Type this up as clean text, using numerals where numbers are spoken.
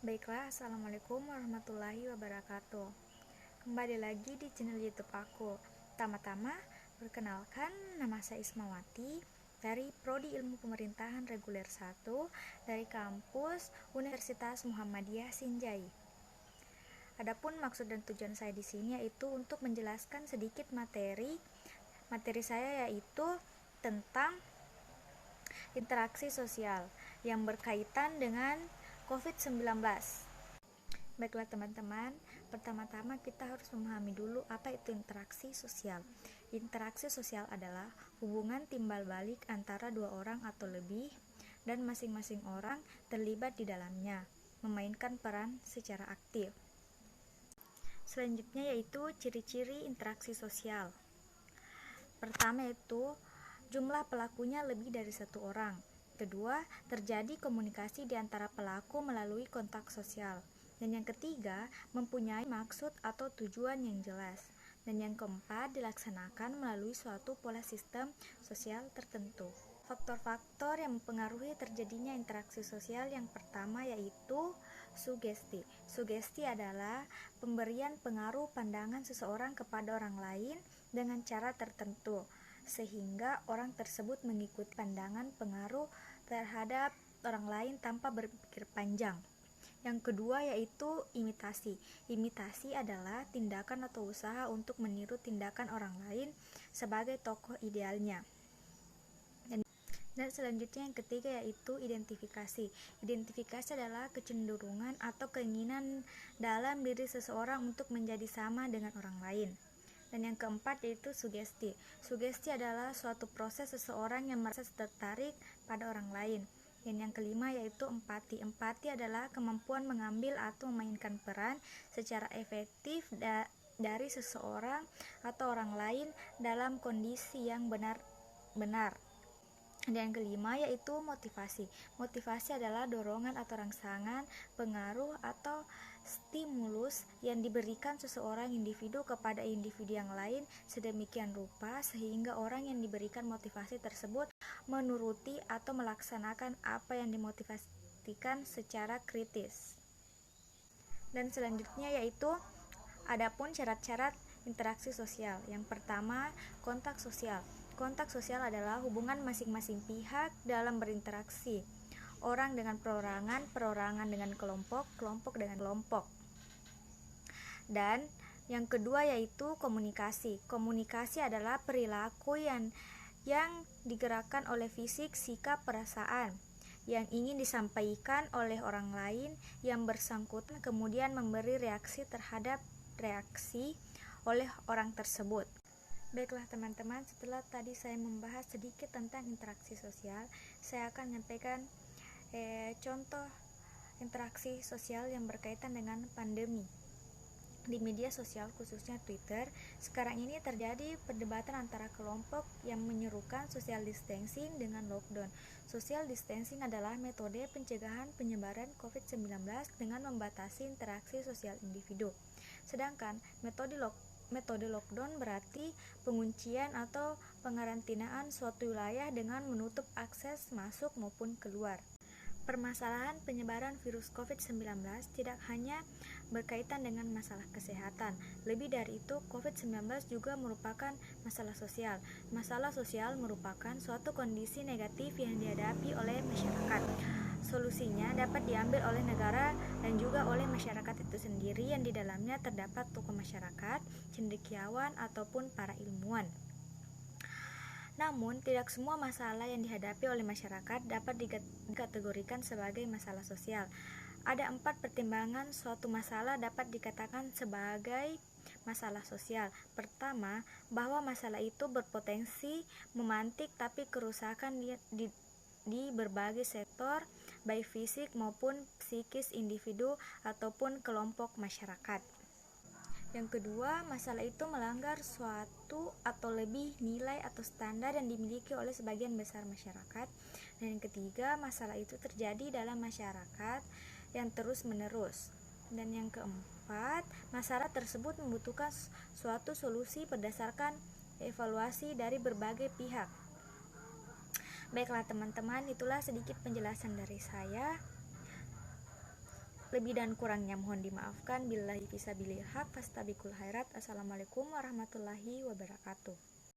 Baiklah, Assalamualaikum warahmatullahi wabarakatuh. Kembali lagi di channel YouTube aku. Pertama-tama, perkenalkan, nama saya Ismawati dari Prodi Ilmu Pemerintahan Reguler 1 dari kampus Universitas Muhammadiyah Sinjai. Adapun maksud dan tujuan saya di sini yaitu untuk menjelaskan sedikit materi saya, yaitu tentang interaksi sosial yang berkaitan dengan COVID-19. Baiklah teman-teman, pertama-tama kita harus memahami dulu apa itu interaksi sosial. Interaksi sosial adalah hubungan timbal balik antara dua orang atau lebih, dan masing-masing orang terlibat di dalamnya, memainkan peran secara aktif. Selanjutnya yaitu ciri-ciri interaksi sosial. Pertama yaitu jumlah pelakunya lebih dari satu orang. Kedua, terjadi komunikasi di antara pelaku melalui kontak sosial. Dan yang ketiga, mempunyai maksud atau tujuan yang jelas. Dan yang keempat, dilaksanakan melalui suatu pola sistem sosial tertentu. Faktor-faktor yang mempengaruhi terjadinya interaksi sosial yang pertama yaitu sugesti. Sugesti adalah pemberian pengaruh pandangan seseorang kepada orang lain dengan cara tertentu, sehingga orang tersebut mengikuti pandangan pengaruh terhadap orang lain tanpa berpikir panjang. Yang kedua yaitu imitasi. Imitasi adalah tindakan atau usaha untuk meniru tindakan orang lain sebagai tokoh idealnya. Dan selanjutnya yang ketiga yaitu identifikasi. Identifikasi adalah kecenderungan atau keinginan dalam diri seseorang untuk menjadi sama dengan orang lain. Dan yang keempat yaitu sugesti. Sugesti adalah suatu proses seseorang yang merasa tertarik pada orang lain. Dan yang kelima yaitu empati. Empati adalah kemampuan mengambil atau memainkan peran secara efektif dari seseorang atau orang lain dalam kondisi yang benar. Dan yang kelima yaitu motivasi. Motivasi adalah dorongan atau rangsangan, pengaruh atau stimulus yang diberikan seseorang individu kepada individu yang lain sedemikian rupa sehingga orang yang diberikan motivasi tersebut menuruti atau melaksanakan apa yang dimotivasikan secara kritis. Dan selanjutnya yaitu adapun syarat-syarat interaksi sosial. Yang pertama, kontak sosial. Kontak sosial adalah hubungan masing-masing pihak dalam berinteraksi. Orang dengan perorangan, perorangan dengan kelompok, kelompok dengan kelompok. Dan yang kedua yaitu komunikasi. Komunikasi adalah perilaku yang digerakkan oleh fisik, sikap, perasaan yang ingin disampaikan oleh orang lain yang bersangkutan, kemudian memberi reaksi terhadap reaksi oleh orang tersebut. Baiklah teman-teman, setelah tadi saya membahas sedikit tentang interaksi sosial, saya akan menyampaikan contoh interaksi sosial yang berkaitan dengan pandemi. Di media sosial khususnya Twitter, sekarang ini terjadi perdebatan antara kelompok yang menyerukan social distancing dengan lockdown. Social distancing adalah metode pencegahan penyebaran COVID-19 dengan membatasi interaksi sosial individu. Sedangkan metode lockdown berarti penguncian atau pengarantinaan suatu wilayah dengan menutup akses masuk maupun keluar. Permasalahan penyebaran virus COVID-19 tidak hanya berkaitan dengan masalah kesehatan. Lebih dari itu, COVID-19 juga merupakan masalah sosial. Masalah sosial merupakan suatu kondisi negatif yang dihadapi oleh masyarakat. Solusinya dapat diambil oleh negara dan juga oleh masyarakat itu sendiri yang di dalamnya terdapat tokoh masyarakat, cendekiawan, ataupun para ilmuwan. Namun, tidak semua masalah yang dihadapi oleh masyarakat dapat dikategorikan sebagai masalah sosial. Ada 4 pertimbangan suatu masalah dapat dikatakan sebagai masalah sosial. Pertama, bahwa masalah itu berpotensi memantik tapi kerusakan di berbagai sektor, baik fisik maupun psikis individu ataupun kelompok masyarakat. Yang kedua, masalah itu melanggar suatu atau lebih nilai atau standar yang dimiliki oleh sebagian besar masyarakat. Dan yang ketiga, masalah itu terjadi dalam masyarakat yang terus-menerus. Dan yang keempat, masalah tersebut membutuhkan suatu solusi berdasarkan evaluasi dari berbagai pihak. Baiklah teman-teman, itulah sedikit penjelasan dari saya. Lebih dan kurangnya mohon dimaafkan. Billahi fisabilil haq fastabiqul khairat. Assalamualaikum warahmatullahi wabarakatuh.